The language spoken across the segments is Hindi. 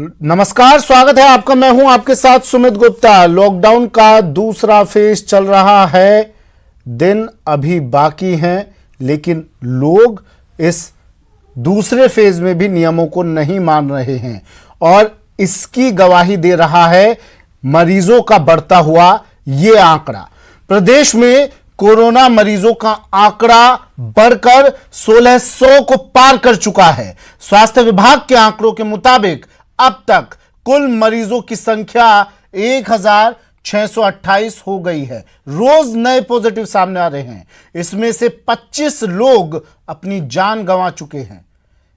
नमस्कार, स्वागत है आपका। मैं हूं आपके साथ सुमित गुप्ता। लॉकडाउन का दूसरा फेज चल रहा है, दिन अभी बाकी हैं, लेकिन लोग इस दूसरे फेज में भी नियमों को नहीं मान रहे हैं और इसकी गवाही दे रहा है मरीजों का बढ़ता हुआ ये आंकड़ा। प्रदेश में कोरोना मरीजों का आंकड़ा बढ़कर 1600 को पार कर चुका है। स्वास्थ्य विभाग के आंकड़ों के मुताबिक अब तक कुल मरीजों की संख्या 1628 हो गई है। रोज नए पॉजिटिव सामने आ रहे हैं। इसमें से 25 लोग अपनी जान गंवा चुके हैं।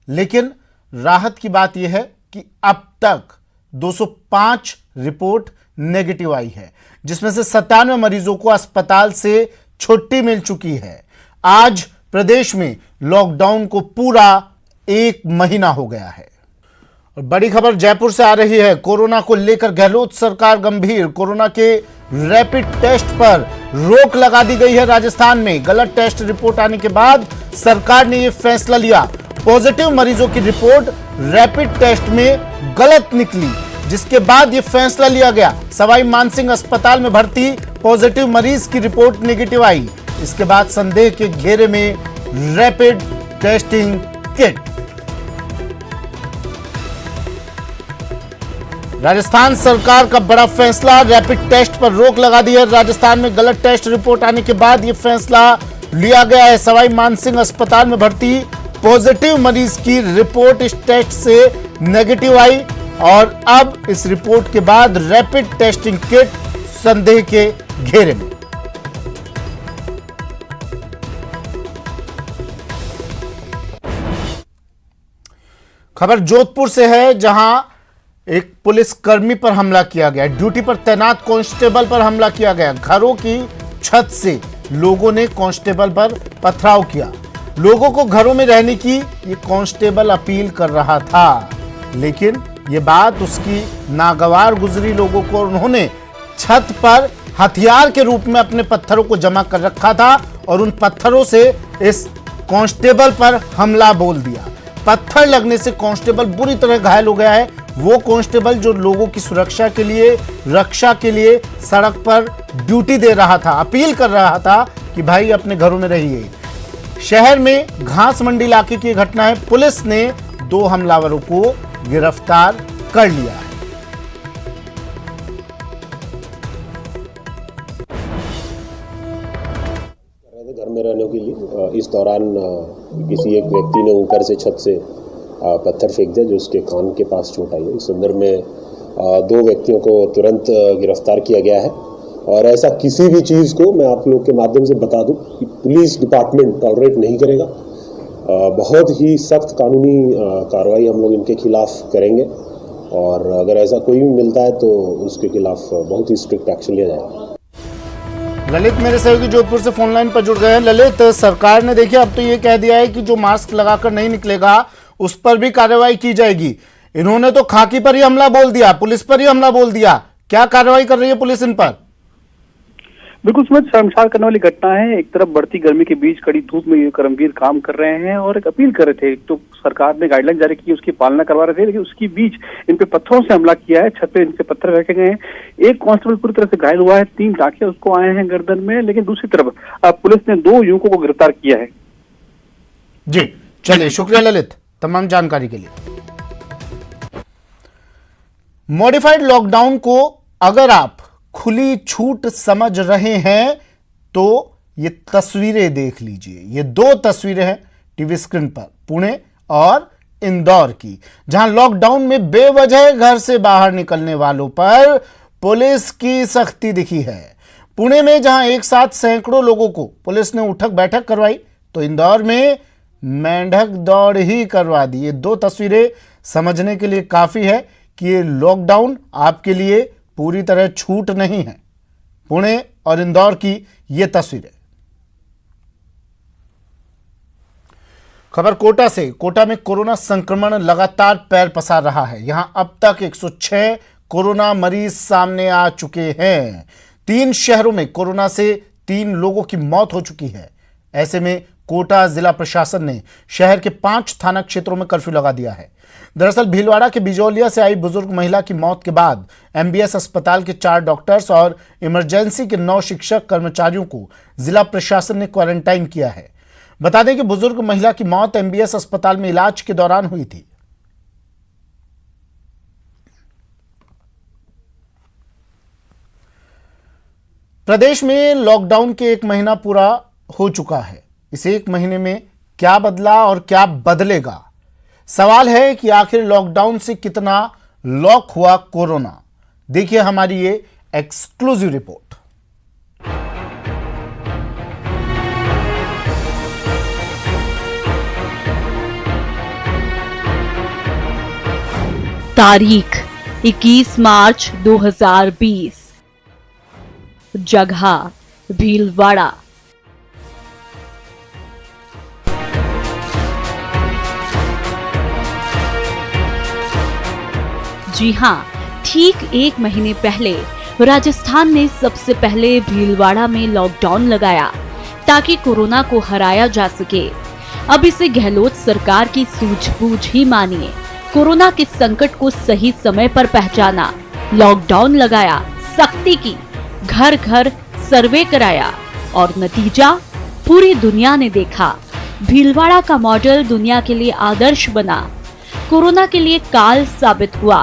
लेकिन राहत की बात यह है कि अब तक 205 रिपोर्ट नेगेटिव आई है, जिसमें से 97 मरीजों को अस्पताल से छुट्टी मिल चुकी है। आज प्रदेश में लॉकडाउन को पूरा 1 महीना हो गया है। और बड़ी खबर जयपुर से आ रही है। कोरोना को लेकर गहलोत सरकार गंभीर। कोरोना के रैपिड टेस्ट पर रोक लगा दी गई है। राजस्थान में गलत टेस्ट रिपोर्ट आने के बाद सरकार ने यह फैसला लिया। पॉजिटिव मरीजों की रिपोर्ट रैपिड टेस्ट में गलत निकली, जिसके बाद यह फैसला लिया गया। सवाई मानसिंह अस्पताल में भर्ती पॉजिटिव मरीज की रिपोर्ट नेगेटिव आई। इसके बाद संदेह के घेरे में रैपिड टेस्टिंग किट। राजस्थान सरकार का बड़ा फैसला, रैपिड टेस्ट पर रोक लगा दी है। राजस्थान में गलत टेस्ट रिपोर्ट आने के बाद यह फैसला लिया गया है। सवाई मानसिंह अस्पताल में भर्ती पॉजिटिव मरीज की रिपोर्ट इस टेस्ट से नेगेटिव आई और अब इस रिपोर्ट के बाद रैपिड टेस्टिंग किट संदेह के घेरे में। खबर जोधपुर से है, जहां एक पुलिसकर्मी पर हमला किया गया। ड्यूटी पर तैनात कांस्टेबल पर हमला किया गया। घरों की छत से लोगों ने कांस्टेबल पर पथराव किया। लोगों को घरों में रहने की ये कांस्टेबल अपील कर रहा था, लेकिन ये बात उसकी नागवार गुजरी लोगों को। उन्होंने छत पर हथियार के रूप में अपने पत्थरों को जमा कर रखा था और उन पत्थरों से इस कांस्टेबल पर हमला बोल दिया। पत्थर लगने से कांस्टेबल बुरी तरह घायल हो गया है। वो कांस्टेबल जो लोगों की सुरक्षा के लिए, रक्षा के लिए सड़क पर ड्यूटी दे रहा था, अपील कर रहा था कि भाई अपने घरों में रहिए। शहर में घास मंडी इलाके की घटना है। पुलिस ने 2 हमलावरों को गिरफ्तार कर लिया है। घर में रहने के लिए इस दौरान किसी एक व्यक्ति ने ऊपर से छत से पत्थर फेंक दिया, जो उसके कान के पास चोट आई है। इस संदर्भ में 2 व्यक्तियों को तुरंत गिरफ्तार किया गया है और ऐसा किसी भी चीज़ को मैं आप लोग के माध्यम से बता दूं कि पुलिस डिपार्टमेंट टॉलरेट नहीं करेगा। बहुत ही सख्त कानूनी कार्रवाई हम लोग इनके खिलाफ करेंगे और अगर ऐसा कोई भी मिलता है तो उसके खिलाफ बहुत ही स्ट्रिक्ट एक्शन लिया जाएगा। ललित मेरे सहयोगी जोधपुर से फोन लाइन पर जुड़ गए हैं। ललित, सरकार ने देखिए अब तो ये कह दिया है कि जो मास्क लगाकर नहीं निकलेगा उस पर भी कार्रवाई की जाएगी। इन्होंने तो खाकी पर ही हमला बोल दिया, पुलिस पर ही हमला बोल दिया। क्या कार्रवाई कर रही है पुलिस इन पर? बिल्कुल समझ शर्मसार करने वाली घटना है। एक तरफ बढ़ती गर्मी के बीच कड़ी धूप में ये कर्मवीर काम कर रहे हैं और एक अपील कर रहे थे। तो सरकार ने गाइडलाइन जारी की, उसकी पालना करवा रहे थे, लेकिन उसकी बीच इन पे पत्थरों से हमला किया है। छत पे इनसे पत्थर रखे गए हैं। एक कांस्टेबल पूरी तरह से घायल हुआ है, 3 टाँके उसको आए हैं गर्दन में। लेकिन दूसरी तरफ पुलिस ने 2 युवकों को गिरफ्तार किया है। जी चलिए, शुक्रिया ललित तमाम जानकारी के लिए। मॉडिफाइड लॉकडाउन को अगर आप खुली छूट समझ रहे हैं तो ये तस्वीरें देख लीजिए। ये 2 तस्वीरें हैं टीवी स्क्रीन पर, पुणे और इंदौर की, जहां लॉकडाउन में बेवजह घर से बाहर निकलने वालों पर पुलिस की सख्ती दिखी है। पुणे में जहां एक साथ सैकड़ों लोगों को पुलिस ने उठक बैठक करवाई, तो इंदौर में मेंढक दौड़ ही करवा दी। ये 2 तस्वीरें समझने के लिए काफी है कि ये लॉकडाउन आपके लिए पूरी तरह छूट नहीं है। पुणे और इंदौर की ये तस्वीरें। खबर कोटा से। कोटा में कोरोना संक्रमण लगातार पैर पसार रहा है। यहां अब तक 106 कोरोना मरीज सामने आ चुके हैं। 3 शहरों में कोरोना से 3 लोगों की मौत हो चुकी है। ऐसे में कोटा जिला प्रशासन ने शहर के 5 थाना क्षेत्रों में कर्फ्यू लगा दिया है। दरअसल भीलवाड़ा के बिजौलिया से आई बुजुर्ग महिला की मौत के बाद एमबीएस अस्पताल के 4 डॉक्टर्स और इमरजेंसी के 9 शिक्षक कर्मचारियों को जिला प्रशासन ने क्वारंटाइन किया है। बता दें कि बुजुर्ग महिला की मौत एमबीएस अस्पताल में इलाज के दौरान हुई थी। प्रदेश में लॉकडाउन के 1 महीना पूरा हो चुका है। इस 1 महीने में क्या बदला और क्या बदलेगा? सवाल है कि आखिर लॉकडाउन से कितना लॉक हुआ कोरोना। देखिए हमारी ये एक्सक्लूसिव रिपोर्ट। तारीख 21 मार्च 2020, जगह भीलवाड़ा। जी हां, ठीक 1 महीने पहले राजस्थान ने सबसे पहले भीलवाड़ा में लॉकडाउन लगाया ताकि कोरोना को हराया जा सके। अब इसे गहलोत सरकार की सूझबूझ ही मानिए। कोरोना के संकट को सही समय पर पहचाना, लॉकडाउन लगाया, सख्ती की, घर घर सर्वे कराया और नतीजा पूरी दुनिया ने देखा। भीलवाड़ा का मॉडल दुनिया के लिए आदर्श बना, कोरोना के लिए काल साबित हुआ।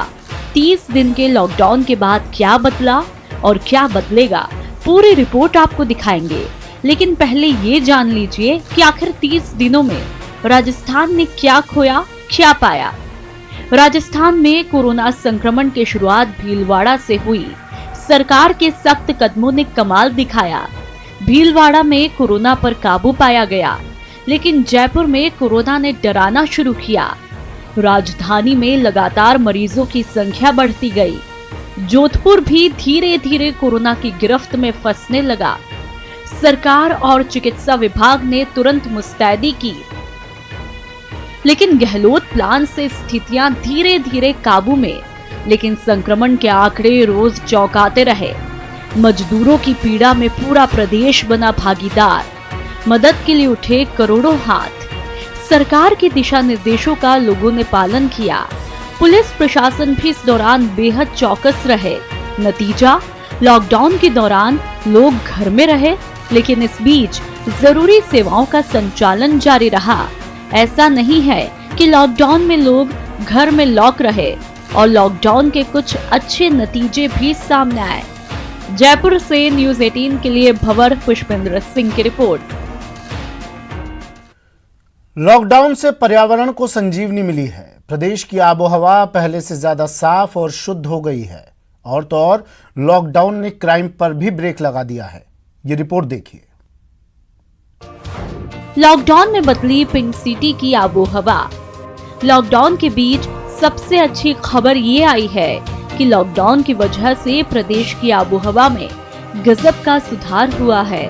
30 दिन के लॉकडाउन के बाद क्या बदला और क्या बदलेगा, पूरी रिपोर्ट आपको दिखाएंगे। लेकिन पहले ये जान लीजिए कि आखिर 30 दिनों में राजस्थान ने क्या खोया, क्या पाया। राजस्थान में कोरोना संक्रमण की शुरुआत भीलवाड़ा से हुई। सरकार के सख्त कदमों ने कमाल दिखाया। भीलवाड़ा में कोरोना पर काबू पाया गया, लेकिन जयपुर में कोरोना ने डराना शुरू किया। राजधानी में लगातार मरीजों की संख्या बढ़ती गई। जोधपुर भी धीरे धीरे कोरोना की गिरफ्त में फंसने लगा। सरकार और चिकित्सा विभाग ने तुरंत मुस्तैदी की, लेकिन गहलोत प्लान से स्थितियां धीरे धीरे काबू में। लेकिन संक्रमण के आंकड़े रोज चौंकाते रहे। मजदूरों की पीड़ा में पूरा प्रदेश बना भागीदार। मदद के लिए उठे करोड़ों हाथ। सरकार के दिशा निर्देशों का लोगों ने पालन किया। पुलिस प्रशासन भी इस दौरान बेहद चौकस रहे। नतीजा, लॉकडाउन के दौरान लोग घर में रहे, लेकिन इस बीच जरूरी सेवाओं का संचालन जारी रहा। ऐसा नहीं है कि लॉकडाउन में लोग घर में लॉक रहे और लॉकडाउन के कुछ अच्छे नतीजे भी सामने आए। जयपुर से न्यूज़ 18 के लिए भंवर पुष्पेंद्र सिंह की रिपोर्ट। लॉकडाउन से पर्यावरण को संजीवनी मिली है। प्रदेश की आबोहवा पहले से ज्यादा साफ और शुद्ध हो गई है। और तो और लॉकडाउन ने क्राइम पर भी ब्रेक लगा दिया है। ये रिपोर्ट देखिए। लॉकडाउन में बदली पिंक सिटी की आबोहवा। लॉकडाउन के बीच सबसे अच्छी खबर ये आई है कि लॉकडाउन की वजह से प्रदेश की आबोहवा में गजब का सुधार हुआ है।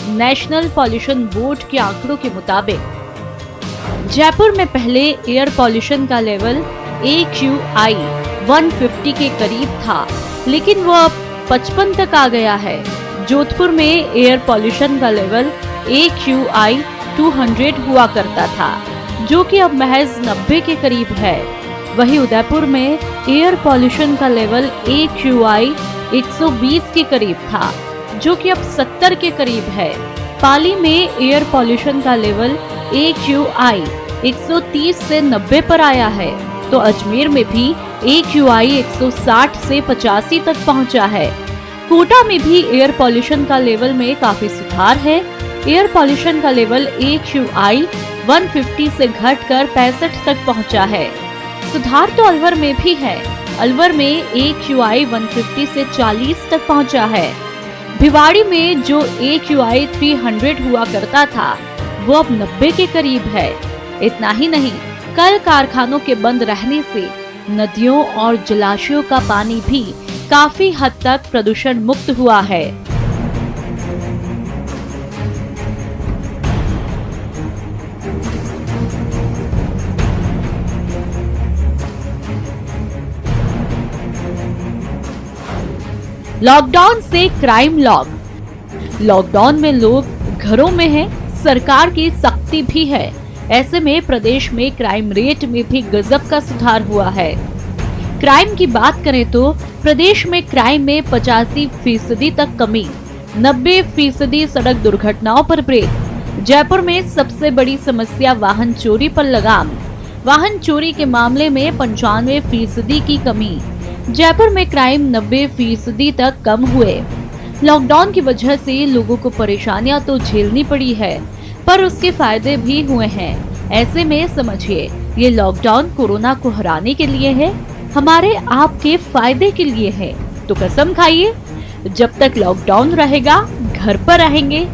नेशनल पॉल्यूशन बोर्ड के आंकड़ों के मुताबिक जयपुर में पहले एयर पॉल्यूशन का लेवल AQI 150 के करीब था, लेकिन वो अब 55 तक आ गया है। जोधपुर में एयर पॉल्यूशन का लेवल AQI 200 हुआ करता था, जो कि अब महज 90 के करीब है। वहीं उदयपुर में एयर पॉल्यूशन का लेवल AQI 120 के करीब था, जो कि अब 70 के करीब है। पाली में एयर पॉल्यूशन का लेवल AQI 130 से 90 पर आया है, तो अजमेर में भी AQI 160 से 85 तक पहुंचा है। कोटा में भी एयर पॉल्यूशन का लेवल में काफी सुधार है। एयर पॉल्यूशन का लेवल AQI 150 से घटकर 65 तक पहुंचा है। सुधार तो अलवर में भी है। अलवर में AQI 150 से 40 तक पहुंचा है। भिवाड़ी में जो AQI 300 हुआ करता था, वो अब 90 के करीब है। इतना ही नहीं, कल कारखानों के बंद रहने से नदियों और जलाशयों का पानी भी काफी हद तक प्रदूषण मुक्त हुआ है। लॉकडाउन से क्राइम लॉक। लॉकडाउन में लोग घरों में हैं, सरकार की सख्ती भी है। ऐसे में प्रदेश में क्राइम रेट में भी गजब का सुधार हुआ है। क्राइम की बात करें तो प्रदेश में क्राइम में 85% तक कमी, 90% सड़क दुर्घटनाओं पर ब्रेक। जयपुर में सबसे बड़ी समस्या वाहन चोरी पर लगाम। वाहन चोरी के मामले में 95% की कमी। जयपुर में क्राइम 90% तक कम हुए। लॉकडाउन की वजह से लोगों को परेशानियां तो झेलनी पड़ी है, पर उसके फायदे भी हुए हैं। ऐसे में समझिए, ये लॉकडाउन कोरोना को हराने के लिए है, हमारे आपके फायदे के लिए है। तो कसम खाइए, जब तक लॉकडाउन रहेगा घर पर रहेंगे,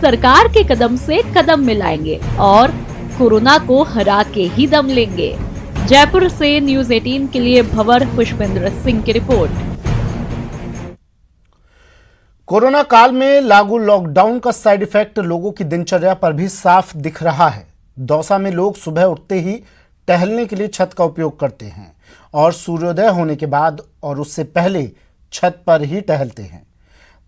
सरकार के कदम से कदम मिलाएंगे और कोरोना को हरा के ही दम लेंगे। जयपुर से न्यूज़ 18 के लिए भंवर पुष्पेंद्र सिंह की रिपोर्ट। कोरोना काल में लागू लॉकडाउन का साइड इफेक्ट लोगों की दिनचर्या पर भी साफ दिख रहा है। दौसा में लोग सुबह उठते ही टहलने के लिए छत का उपयोग करते हैं और सूर्योदय होने के बाद और उससे पहले छत पर ही टहलते हैं।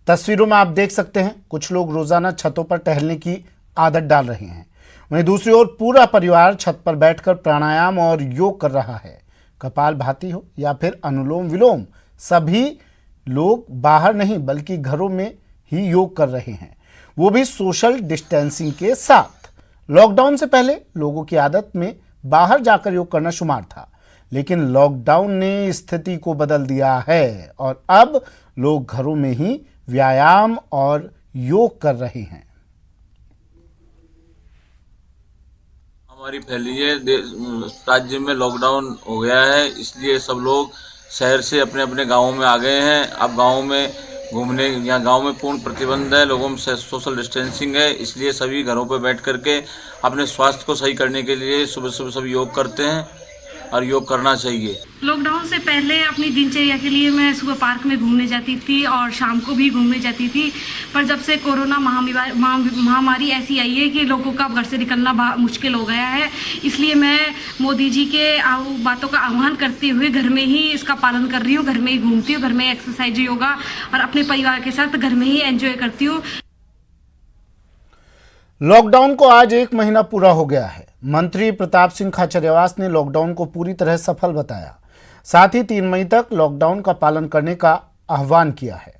तस्वीरों में आप देख सकते हैं, कुछ लोग रोजाना छतों पर टहलने की आदत डाल रहे हैं। वहीं दूसरी ओर पूरा परिवार छत पर बैठकर प्राणायाम और योग कर रहा है। कपालभाति हो या फिर अनुलोम विलोम, सभी लोग बाहर नहीं बल्कि घरों में ही योग कर रहे हैं, वो भी सोशल डिस्टेंसिंग के साथ। लॉकडाउन से पहले लोगों की आदत में बाहर जाकर योग करना शुमार था, लेकिन लॉकडाउन ने स्थिति को बदल दिया है और अब लोग घरों में ही व्यायाम और योग कर रहे हैं। हमारी फैली है, राज्य में लॉकडाउन हो गया है, इसलिए सब लोग शहर से अपने अपने गाँवों में आ गए हैं। अब गाँव में घूमने या गांव में पूर्ण प्रतिबंध है, लोगों में सोशल डिस्टेंसिंग है, इसलिए सभी घरों पर बैठ करके अपने स्वास्थ्य को सही करने के लिए सुबह सुबह सभी योग करते हैं और योग करना चाहिए। लॉकडाउन से पहले अपनी दिनचर्या के लिए मैं सुबह पार्क में घूमने जाती थी और शाम को भी घूमने जाती थी, पर जब से कोरोना महामारी ऐसी आई है कि लोगों का घर से निकलना मुश्किल हो गया है, इसलिए मैं मोदी जी के बातों का आह्वान करते हुए घर में ही इसका पालन कर रही हूँ। घर में ही घूमती हूँ, घर में एक्सरसाइज, योगा और अपने परिवार के साथ घर में ही एंजॉय करती हूँ। लॉकडाउन को आज 1 महीना पूरा हो गया है। मंत्री प्रताप सिंह खाचरियावास ने लॉकडाउन को पूरी तरह सफल बताया। साथ ही 3 मई तक लॉकडाउन का पालन करने का आह्वान किया है।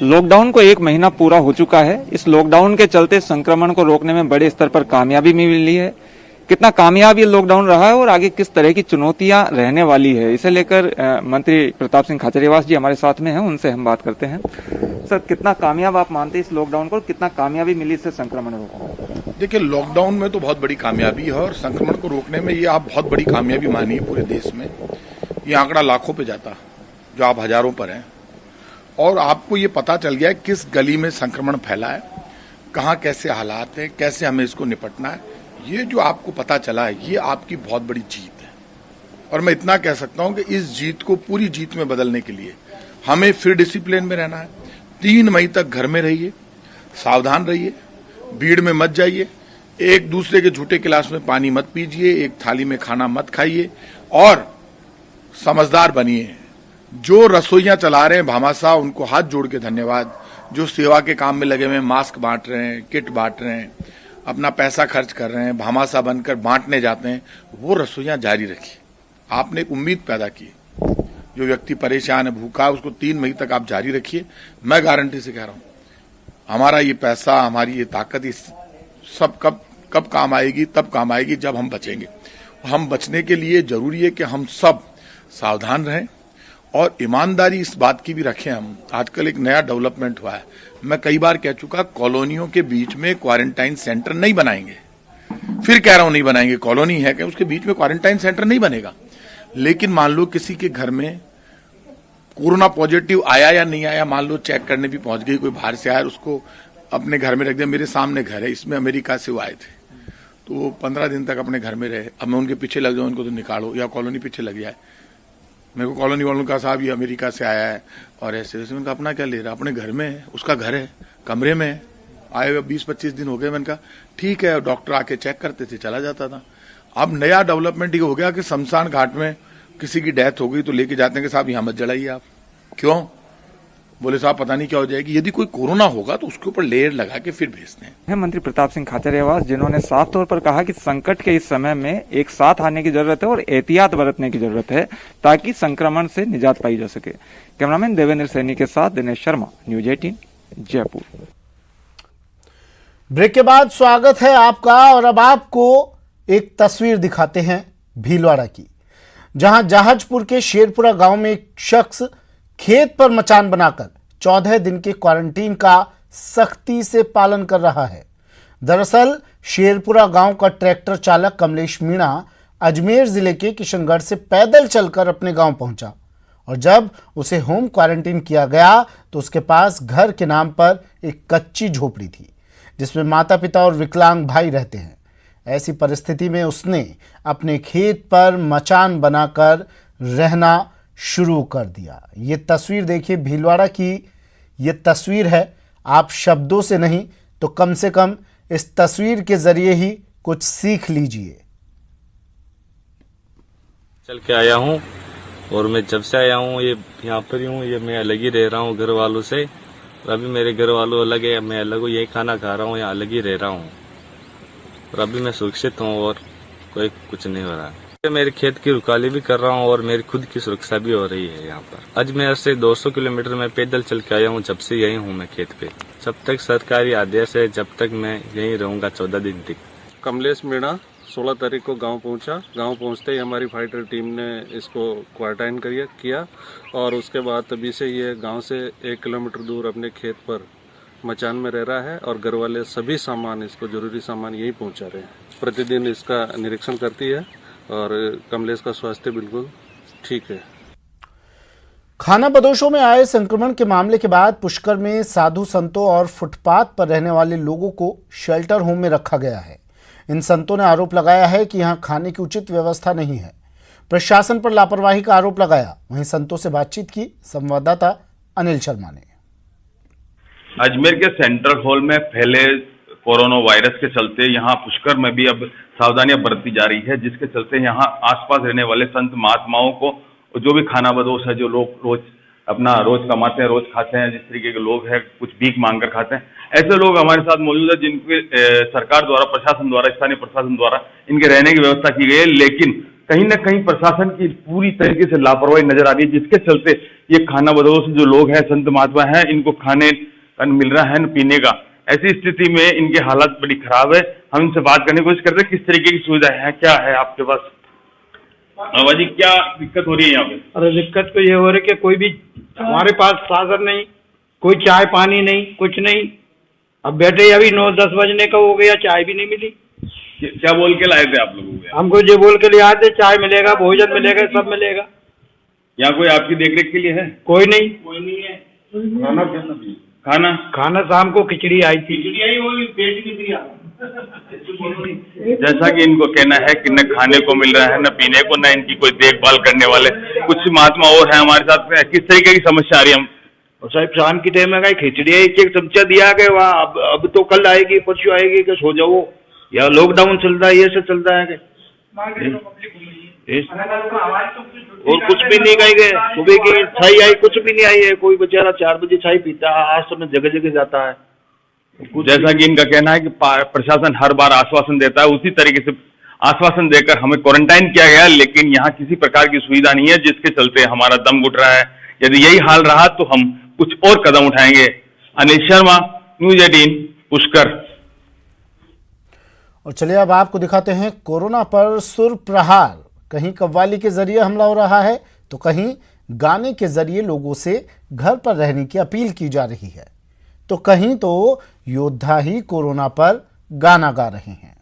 लॉकडाउन को 1 महीना पूरा हो चुका है। इस लॉकडाउन के चलते संक्रमण को रोकने में बड़े स्तर पर कामयाबी मिली है। कितना कामयाब ये लॉकडाउन रहा है और आगे किस तरह की चुनौतियां रहने वाली है, इसे लेकर मंत्री प्रताप सिंह खाचरियावास जी हमारे साथ में हैं, उनसे हम बात करते हैं। सर, कितना कामयाब आप मानते हैं इस लॉकडाउन को, कितना कामयाबी मिली इससे संक्रमण रोकने? देखिए, लॉकडाउन में तो बहुत बड़ी कामयाबी है और संक्रमण को रोकने में ये आप बहुत बड़ी कामयाबी मानिए पूरे देश में। ये आंकड़ा लाखों पे जाता, जो आप हजारों पर हैं, और आपको ये पता चल गया है किस गली में संक्रमण फैला है, कहाँ कैसे हालात हैं, कैसे हमें इसको निपटना है। ये जो आपको पता चला है, ये आपकी बहुत बड़ी जीत है। और मैं इतना कह सकता हूं कि इस जीत को पूरी जीत में बदलने के लिए हमें फिर डिसिप्लिन में रहना है। 3 मई तक घर में रहिए, सावधान रहिए, भीड़ में मत जाइए, एक दूसरे के झूठे गिलास में पानी मत पीजिए, एक थाली में खाना मत खाइए और समझदार बनिए। जो रसोइयां चला रहे हैं भामाशाह, उनको हाथ जोड़ के धन्यवाद। जो सेवा के काम में लगे हुए, मास्क बांट रहे हैं, किट बांट रहे हैं, अपना पैसा खर्च कर रहे हैं, भामाशाह बनकर बांटने जाते हैं, वो रसोइयां जारी रखिए। आपने एक उम्मीद पैदा की, जो व्यक्ति परेशान है, भूखा है, उसको 3 मई तक आप जारी रखिए। मैं गारंटी से कह रहा हूं, हमारा ये पैसा, हमारी ये ताकत, ये सब कब काम आएगी? तब काम आएगी जब हम बचेंगे। हम बचने के लिए जरूरी है कि हम सब सावधान रहें और ईमानदारी इस बात की भी रखें। हम आजकल एक नया डेवलपमेंट हुआ है, मैं कई बार कह चुका, कॉलोनियों के बीच में क्वारंटाइन सेंटर नहीं बनाएंगे। फिर कह रहा हूं नहीं बनाएंगे, कॉलोनी है कि उसके बीच में क्वारंटाइन सेंटर नहीं बनेगा। लेकिन मान लो किसी के घर में कोरोना पॉजिटिव आया या नहीं आया, मान लो चेक करने भी पहुंच गई, कोई बाहर से आया, उसको अपने घर में रख दिया। मेरे सामने घर है, इसमें अमेरिका से वो आए थे, तो वो 15 दिन तक अपने घर में रहे। अब मैं उनके पीछे लग जाऊं, उनको तो निकालो, या कॉलोनी पीछे लग जाए। मेरे को कॉलोनी वालों का, साहब ये अमेरिका से आया है और ऐसे वैसे। उनका अपना क्या ले रहा, अपने घर में है, उसका घर है, कमरे में है, आए हुए 20-25 दिन हो गए। मैंने कहा ठीक है, डॉक्टर आके चेक करते थे, चला जाता था। अब नया डेवलपमेंट ये हो गया कि शमशान घाट में किसी की डेथ हो गई तो लेके जाते हैं कि साहब यहां मत जलाइए आप। क्यों? बोले साहब पता नहीं क्या हो जाएगी, यदि कोई कोरोना होगा तो उसके ऊपर लेयर लगा के फिर भेजते हैं। है मंत्री प्रताप सिंह खाचरियावास, जिन्होंने साफ तौर पर कहा कि संकट के इस समय में एक साथ आने की जरूरत है और एहतियात बरतने की जरूरत है ताकि संक्रमण से निजात पाई जा सके। कैमरामैन देवेंद्र सैनी के साथ दिनेश शर्मा, न्यूज 18 जयपुर। ब्रेक के बाद स्वागत है आपका और अब आपको एक तस्वीर दिखाते हैं भीलवाड़ा की, जहां जहाजपुर के शेरपुरा गांव में एक शख्स खेत पर मचान बनाकर 14 दिन के क्वारंटीन का सख्ती से पालन कर रहा है। दरअसल शेरपुरा गांव का ट्रैक्टर चालक कमलेश मीणा अजमेर जिले के किशनगढ़ से पैदल चलकर अपने गांव पहुंचा और जब उसे होम क्वारंटीन किया गया तो उसके पास घर के नाम पर एक कच्ची झोपड़ी थी जिसमें माता पिता और विकलांग भाई रहते हैं। ऐसी परिस्थिति में उसने अपने खेत पर मचान बनाकर रहना शुरू कर दिया। ये तस्वीर देखिए भीलवाड़ा की, ये तस्वीर है। आप शब्दों से नहीं तो कम से कम इस तस्वीर के जरिए ही कुछ सीख लीजिए। चल के आया हूँ और मैं जब से आया हूँ ये यहाँ पर ही हूँ, ये मैं अलग ही रह रहा हूँ घर वालों से। अभी मेरे घर वालों अलग है, मैं अलग हूँ, यही खाना खा रहा हूँ, यहाँ अलग ही रह रहा हूँ और अभी मैं सुरक्षित हूँ और कोई कुछ नहीं हो रहा। मेरे खेत की रुकाली भी कर रहा हूँ और मेरी खुद की सुरक्षा भी हो रही है यहाँ पर। आज मैं से 200 किलोमीटर में पैदल चल के आया हूँ, जब से यही हूँ मैं खेत पे। जब तक सरकारी आदेश है जब तक मैं यहीं रहूँगा 14 दिन तक। कमलेश मीणा 16 तारीख को गांव पहुंचा। गांव पहुंचते ही हमारी फाइटर टीम ने इसको क्वारंटाइन किया और उसके बाद तभी से ये गांव से 1 किलोमीटर दूर अपने खेत पर मचान में रह रहा है और घर वाले सभी सामान, इसको जरूरी सामान यही पहुंचा रहे हैं। प्रतिदिन इसका निरीक्षण करती है और कमलेश का स्वास्थ्य बिल्कुल ठीक है। खाना बदोशों में आए संक्रमण के मामले के बाद पुष्कर में साधु संतों और फुटपाथ पर रहने वाले लोगों को शेल्टर होम में रखा गया है। इन संतों ने आरोप लगाया है कि यहां खाने की उचित व्यवस्था नहीं है। प्रशासन पर लापरवाही का आरोप लगाया। वहीं संतों से बातचीत की संवाददाता अनिल शर्मा ने। अजमेर के सेंट्रल हॉल में फैले कोरोना वायरस के चलते यहाँ पुष्कर में भी अब सावधानियां बरती जा रही है, जिसके चलते यहाँ आसपास रहने वाले संत महात्माओं को जो भी खाना बदोश है, जो लोग रोज कमाते हैं, रोज खाते हैं, जिस तरीके के लोग हैं कुछ भीख मांग कर खाते हैं, ऐसे लोग हमारे साथ मौजूद है जिनके सरकार द्वारा, प्रशासन द्वारा, स्थानीय प्रशासन द्वारा इनके रहने की व्यवस्था की गई है। लेकिन कहीं न कहीं प्रशासन की पूरी तरीके से लापरवाही नजर आ रही है, जिसके चलते ये खाना बदोश जो लोग हैं, संत महात्मा हैं, इनको खाने मिल रहा है न पीने का। ऐसी स्थिति में इनके हालात बड़ी खराब है। हम इनसे बात करने की कोशिश करते हैं किस तरीके की सुविधा है, क्या है आपके पास। जी क्या दिक्कत हो रही है यहाँ पे? अरे दिक्कत तो ये हो रही है कि कोई भी हमारे पास साधन नहीं, कोई चाय पानी नहीं, कुछ नहीं। अब बैठे अभी 9-10 बजने का हो गया, चाय भी नहीं मिली। क्या बोल के लाए थे आप लोगों को? हमको ये बोल के लिए आए थे चाय मिलेगा, भोजन मिलेगा, सब मिलेगा। यहाँ कोई आपकी देखरेख के लिए है? कोई नहीं। कोई नहीं है। खाना शाम को खिचड़ी आई थी। जैसा कि इनको कहना है कि न खाने को मिल रहा है, न पीने को, न इनकी कोई देखभाल करने वाले कुछ महात्मा और हैं हमारे साथ में। किस तरीके की समस्या आ रही है? हम साहब शाम की टाइम में खिचड़ी एक चमचा दिया गया, वहाँ अब तो कल आएगी, परसों आएगी, कि सो जाओ, या लॉकडाउन चल रहा है, ये सब चल रहा है और कुछ भी नहीं कही गए। सुबह की चाय आई, कुछ भी नहीं आई है। कोई बेचारा 4 बजे चाय पीता है, आज समय जगह जगह जाता है। जैसा कि इनका कहना है कि प्रशासन हर बार आश्वासन देता है, उसी तरीके से आश्वासन देकर हमें क्वारंटाइन किया गया, लेकिन यहाँ किसी प्रकार की सुविधा नहीं है, जिसके चलते हमारा दम घुट रहा है। यदि यही हाल रहा तो हम कुछ और कदम उठाएंगे। अनिल शर्मा, न्यूज 18 पुष्कर। और चलिए अब आपको दिखाते हैं कोरोना पर सुर प्रहार। कहीं कव्वाली के जरिए हमला हो रहा है तो कहीं गाने के जरिए लोगों से घर पर रहने की अपील की जा रही है, तो कहीं तो योद्धा ही कोरोना पर गाना गा रहे हैं।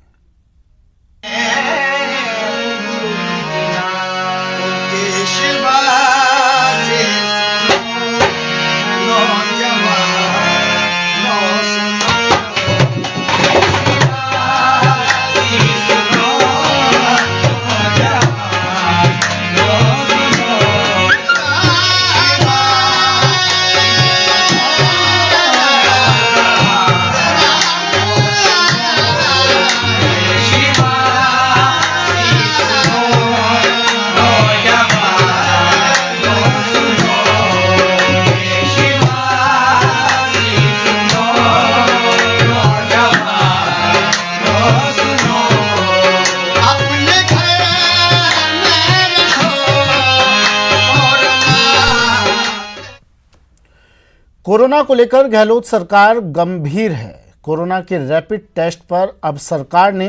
कोरोना को लेकर गहलोत सरकार गंभीर है। कोरोना के रैपिड टेस्ट पर अब सरकार ने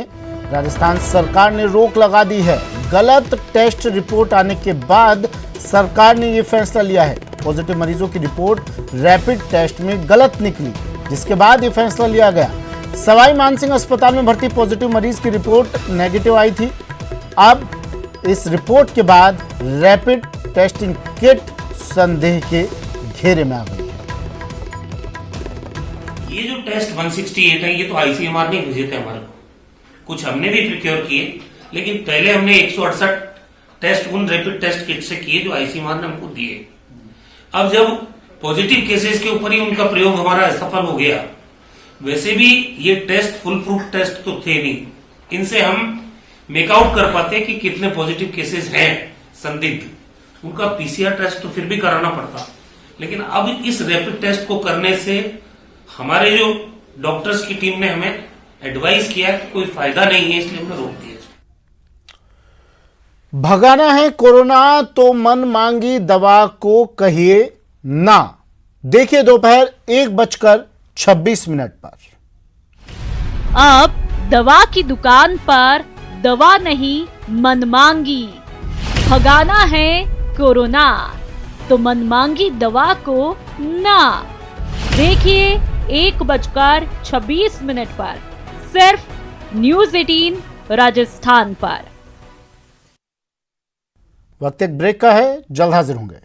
राजस्थान सरकार ने रोक लगा दी है। गलत टेस्ट रिपोर्ट आने के बाद सरकार ने ये फैसला लिया है। पॉजिटिव मरीजों की रिपोर्ट रैपिड टेस्ट में गलत निकली, जिसके बाद ये फैसला लिया गया। सवाई मानसिंह अस्पताल में भर्ती पॉजिटिव मरीज की रिपोर्ट नेगेटिव आई थी। अब इस रिपोर्ट के बाद रैपिड टेस्टिंग किट संदेह के घेरे में आ गई है। ये जो टेस्ट 168 है, ये तो आईसीएमआर ने भेजे थे हमारे को, कुछ हमने भी प्रिक्योर किए, लेकिन पहले हमने 168 टेस्ट उन रैपिड टेस्ट किट से किए जो आईसीएमआर ने हमको दिए। अब जब पॉजिटिव केसेस के ऊपर ही उनका प्रयोग हमारा सफल हो गया, वैसे भी ये टेस्ट फुल प्रूफ टेस्ट तो थे नहीं, इनसे हम मेकआउट कर पाते कि कितने पॉजिटिव केसेस हैं संदिग्ध, उनका पीसीआर टेस्ट तो फिर भी कराना पड़ता। लेकिन अब इस रैपिड टेस्ट को करने से हमारे जो डॉक्टर्स की टीम ने हमें एडवाइस किया कि कोई फायदा नहीं है, इसलिए हमने रोक दिया। भगाना है कोरोना तो मन मांगी दवा को कहिए ना। देखिए दोपहर 1:26 पर। अब दवा की दुकान पर दवा नहीं मनमांगी। भगाना है कोरोना तो मनमांगी दवा को ना। देखिए 1:26 पर सिर्फ न्यूज़ 18 राजस्थान पर। वक्त एक ब्रेक का है, जल्द हाजिर होंगे।